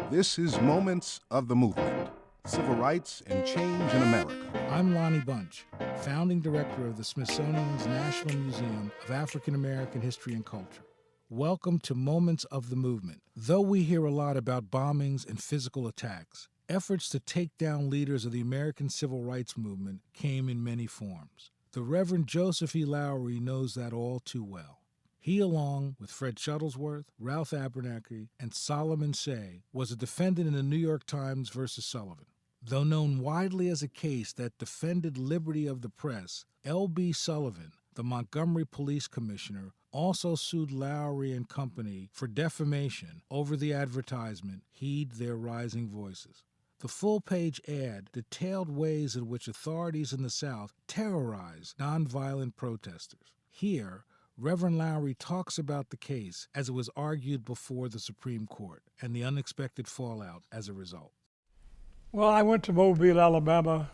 This is Moments of the Movement, Civil Rights and Change in America. I'm Lonnie Bunch, founding director of the Smithsonian's National Museum of African American History and Culture. Welcome to Moments of the Movement. Though we hear a lot about bombings and physical attacks, efforts to take down leaders of the American Civil Rights Movement came in many forms. The Reverend Joseph E. Lowery knows that all too well. He, along with Fred Shuttlesworth, Ralph Abernathy, and Solomon Say, was a defendant in the New York Times versus Sullivan. Though known widely as a case that defended liberty of the press, L.B. Sullivan, the Montgomery Police Commissioner, also sued Lowery and Company for defamation over the advertisement, "Heed Their Rising Voices." The full-page ad detailed ways in which authorities in the South terrorize nonviolent protesters. Here, Reverend Lowery talks about the case as it was argued before the Supreme Court and the unexpected fallout as a result. Well, I went to Mobile, Alabama,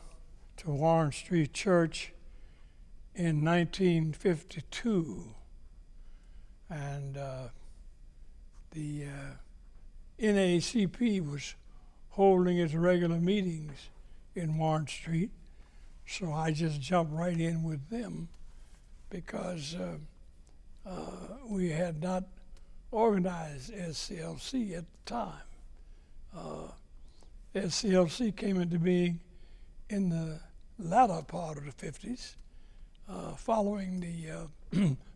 to Warren Street Church in 1952, and the NAACP was holding its regular meetings in Warren Street, so I just jumped right in with them because we had not organized SCLC at the time. SCLC came into being in the latter part of the 50s, following the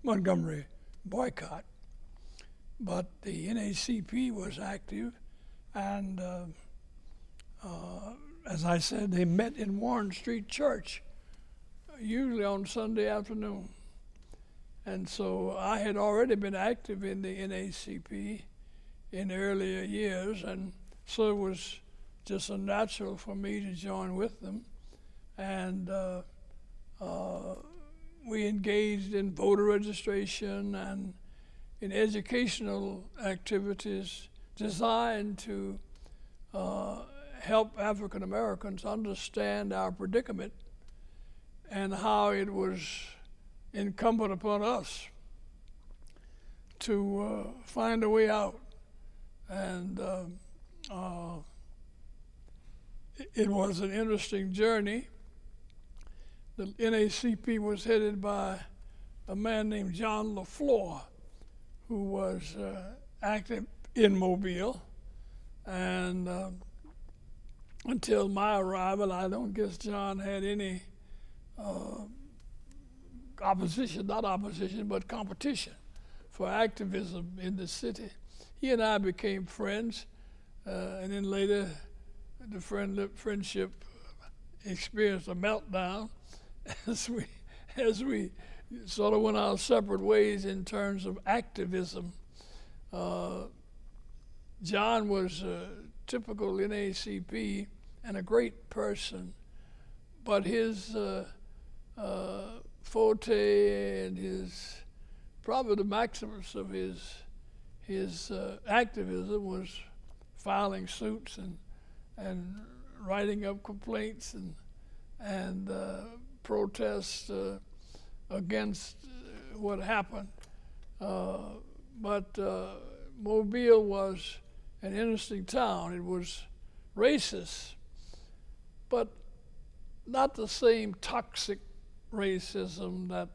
Montgomery boycott. But the NAACP was active, and as I said, they met in Warren Street Church, usually on Sunday afternoon. And so I had already been active in the NAACP in earlier years, and so it was just a natural for me to join with them. And we engaged in voter registration and in educational activities designed to help African Americans understand our predicament and how it was incumbent upon us to find a way out. And it was an interesting journey. The NAACP was headed by a man named John LaFleur, who was active in Mobile. And until my arrival, I don't guess John had any competition for activism in the city. He and I became friends, and then later the friendship experienced a meltdown as we sort of went our separate ways in terms of activism. John was a typical NAACP and a great person, but his forte and probably the maximus of his activism was filing suits and writing up complaints and protests against what happened. But Mobile was an interesting town. It was racist, but not the same toxic racism that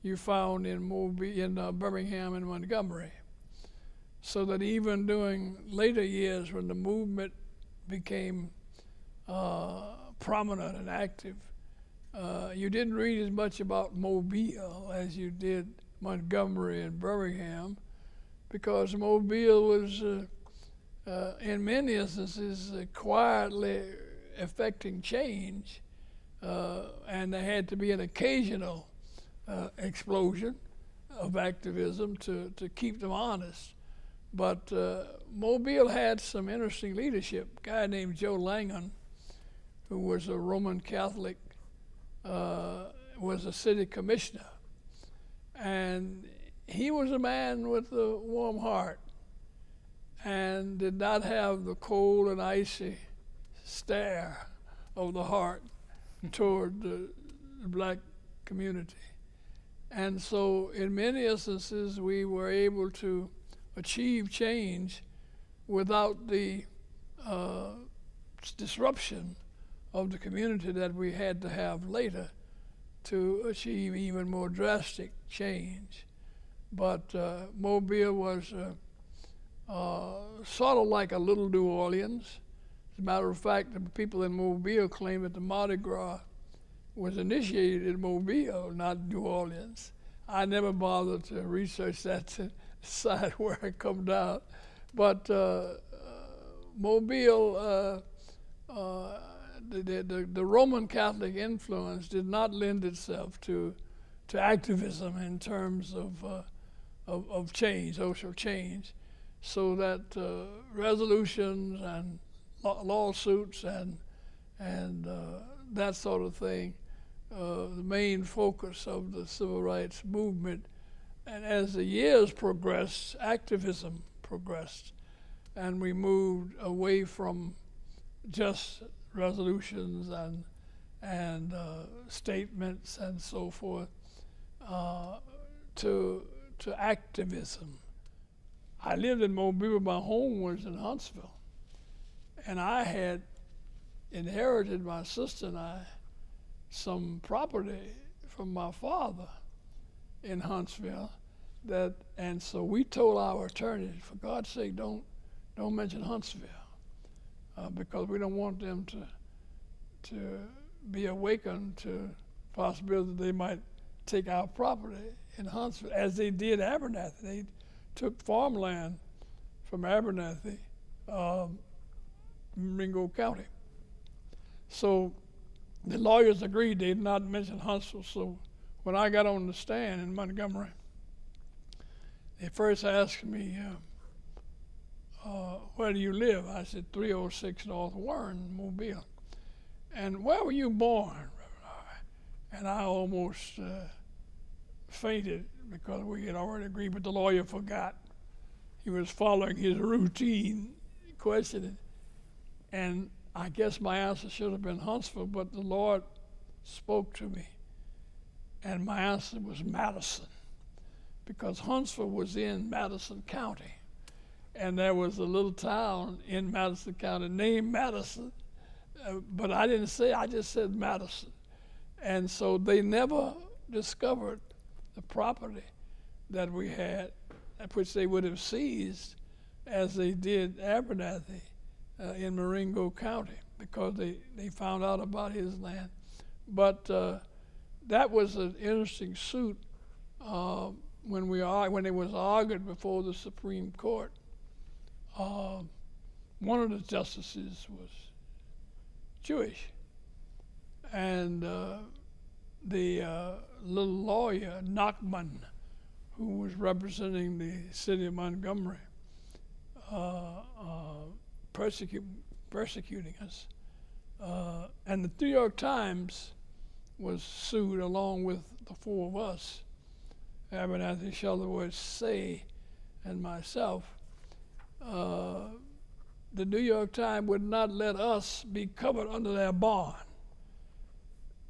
you found in Birmingham and Montgomery. So that even during later years when the movement became prominent and active, you didn't read as much about Mobile as you did Montgomery and Birmingham, because Mobile was, in many instances, quietly effecting change, and there had to be an occasional explosion of activism to keep them honest. But Mobile had some interesting leadership. A guy named Joe Langan, who was a Roman Catholic, was a city commissioner. And he was a man with a warm heart and did not have the cold and icy stare of the heart toward the black community. And so in many instances, we were able to achieve change without the disruption of the community that we had to have later to achieve even more drastic change. But Mobile was sort of like a little New Orleans. As a matter of fact, the people in Mobile claim that the Mardi Gras was initiated in Mobile, not New Orleans. I never bothered to research that to decide where it come down. But Mobile, the Roman Catholic influence did not lend itself to activism in terms of change, social change, so that resolutions and lawsuits and that sort of thing, the main focus of the civil rights movement. And as the years progressed, activism progressed, and we moved away from just resolutions and statements and so forth to activism. I lived in Mobile. My home was in Huntsville, and I had inherited, my sister and I, some property from my father in Huntsville. And so we told our attorney, for God's sake, don't mention Huntsville, because we don't want them to be awakened to the possibility that they might take our property in Huntsville, as they did Abernathy. They took farmland from Abernathy, Marengo County. So the lawyers agreed they did not mention Huntsville. So when I got on the stand in Montgomery, they first asked me, where do you live? I said, 306 North Warren, Mobile. And where were you born? And I almost fainted because we had already agreed, but the lawyer forgot. He was following his routine questioning. And I guess my answer should have been Huntsville, but the Lord spoke to me. And my answer was Madison, because Huntsville was in Madison County. And there was a little town in Madison County named Madison, but I didn't say, I just said Madison. And so they never discovered the property that we had, which they would have seized as they did Abernathy in Marengo County, because they found out about his land. But that was an interesting suit when it was argued before the Supreme Court. One of the justices was Jewish, and the little lawyer, Nachman, who was representing the city of Montgomery, persecuting us. And the New York Times was sued along with the four of us, Abernathy, Shuttleworth, Say, and myself. The New York Times would not let us be covered under their bond.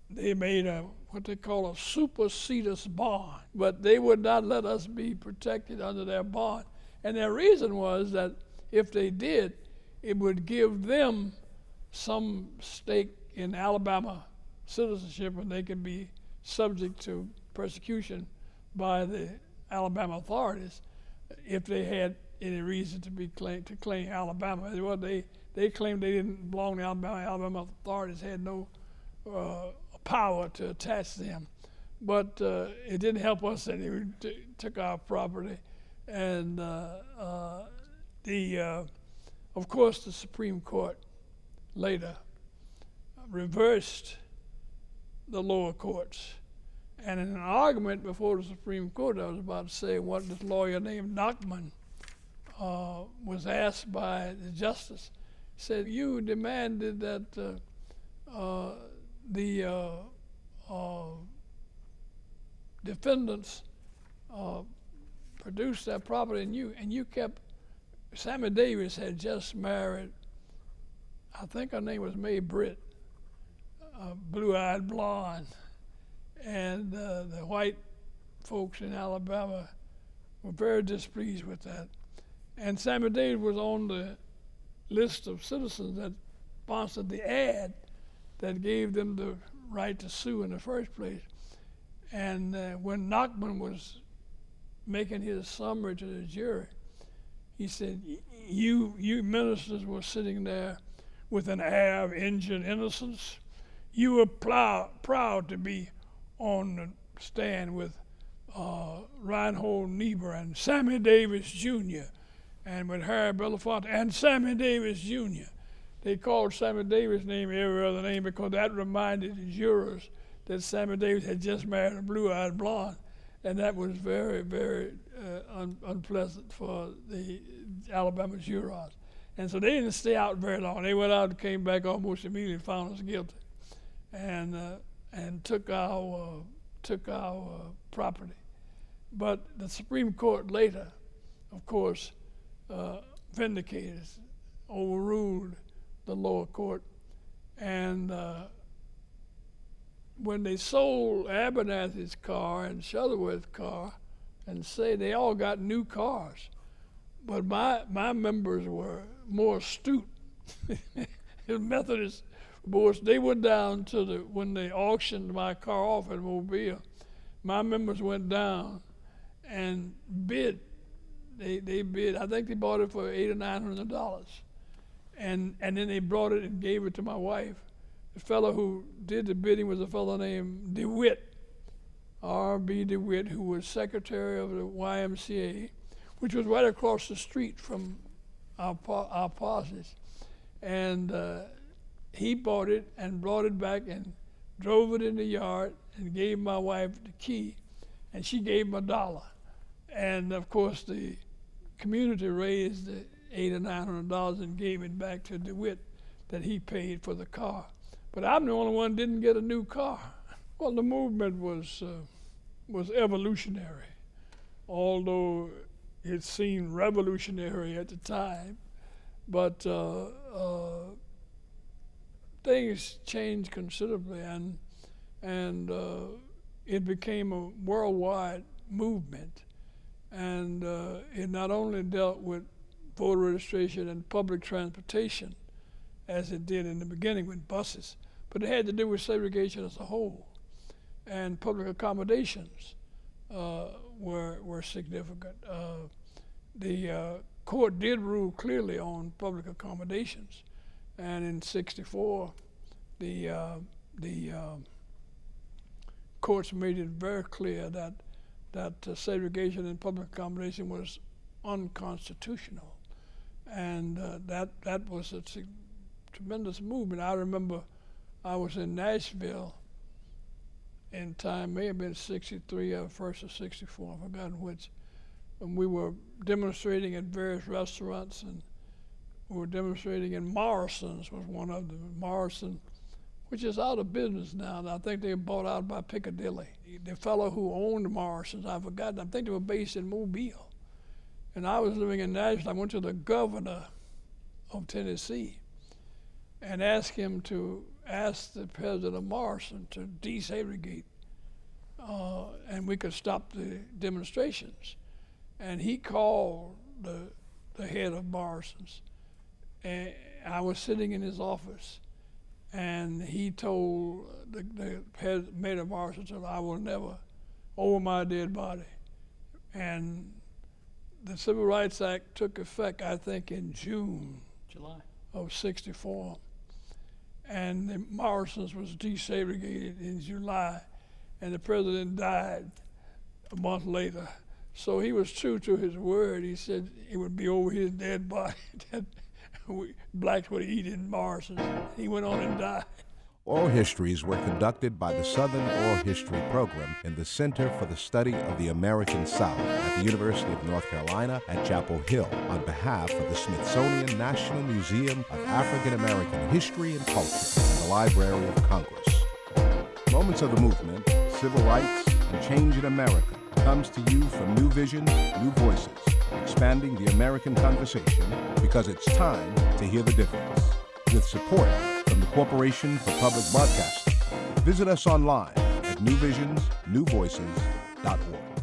They made what they call a supersedus bond, but they would not let us be protected under their bond. And their reason was that if they did, it would give them some stake in Alabama citizenship, and they could be subject to persecution by the Alabama authorities if they had any reason to claim Alabama. Well, they claimed they didn't belong to Alabama. Alabama authorities had no power to attach them. But it didn't help us that they took our property. And of course, the Supreme Court later reversed the lower courts. And in an argument before the Supreme Court, I was about to say what this lawyer named Nachman was asked by the justice. Said, you demanded that the defendants produce their property, and you kept. Sammy Davis had just married, I think her name was Mae Britt, a blue-eyed blonde, and the white folks in Alabama were very displeased with that. And Sammy Davis was on the list of citizens that sponsored the ad that gave them the right to sue in the first place. And when Nachman was making his summary to the jury, he said, you ministers were sitting there with an air of injured innocence. You were proud to be on the stand with Reinhold Niebuhr and Sammy Davis Jr. and with Harry Belafonte and Sammy Davis Jr. They called Sammy Davis' name every other name because that reminded the jurors that Sammy Davis had just married a blue-eyed blonde, and that was very, very unpleasant for the Alabama jurors. And so they didn't stay out very long. They went out and came back almost immediately and found us guilty, and took our property. But the Supreme Court later, of course, vindicated us, overruled the lower court, and when they sold Abernathy's car and Shuttleworth's car, and say they all got new cars, but my members were more astute. The Methodists boys, they went down to when they auctioned my car off in Mobile, my members went down and bid. They bid. I think they bought it for $800 or $900, and then they brought it and gave it to my wife. The fellow who did the bidding was a fellow named DeWitt, R.B. DeWitt, who was secretary of the YMCA, which was right across the street from our posses. And he bought it and brought it back and drove it in the yard and gave my wife the key, and she gave him $1. And of course the community raised the $800 or $900 and gave it back to DeWitt that he paid for the car. But I'm the only one who didn't get a new car. Well, the movement was evolutionary, although it seemed revolutionary at the time. But things changed considerably, and it became a worldwide movement. And it not only dealt with voter registration and public transportation, as it did in the beginning with buses, but it had to do with segregation as a whole. And public accommodations were significant. The court did rule clearly on public accommodations, and in '64, the courts made it very clear that segregation in public accommodation was unconstitutional, and that was a tremendous movement. I remember I was in Nashville in time, may have been '63 or first of '64, I've forgotten which, and we were demonstrating at various restaurants, and we were demonstrating in Morrison's was one of them. Morrison, which is out of business now, and I think they were bought out by Piccadilly. The fellow who owned Morrison's, I've forgotten, I think they were based in Mobile. And I was living in Nashville. I went to the governor of Tennessee and asked him to ask the president of Morrison to desegregate, and we could stop the demonstrations. And he called the head of Morrison's, and I was sitting in his office, and he told the head of Morrison, I will never, over my dead body. And the Civil Rights Act took effect, I think, in July of '64. And the Morrison's was desegregated in July, and the president died a month later. So he was true to his word. He said it would be over his dead body that blacks would eat in Morrison's. He went on and died. Oral histories were conducted by the Southern Oral History Program in the Center for the Study of the American South at the University of North Carolina at Chapel Hill on behalf of the Smithsonian National Museum of African American History and Culture and the Library of Congress. Moments of the Movement, Civil Rights, and Change in America comes to you from New Visions, New Voices, expanding the American conversation because it's time to hear the difference. With support from the Corporation for Public Broadcasting. Visit us online at newvisionsnewvoices.org.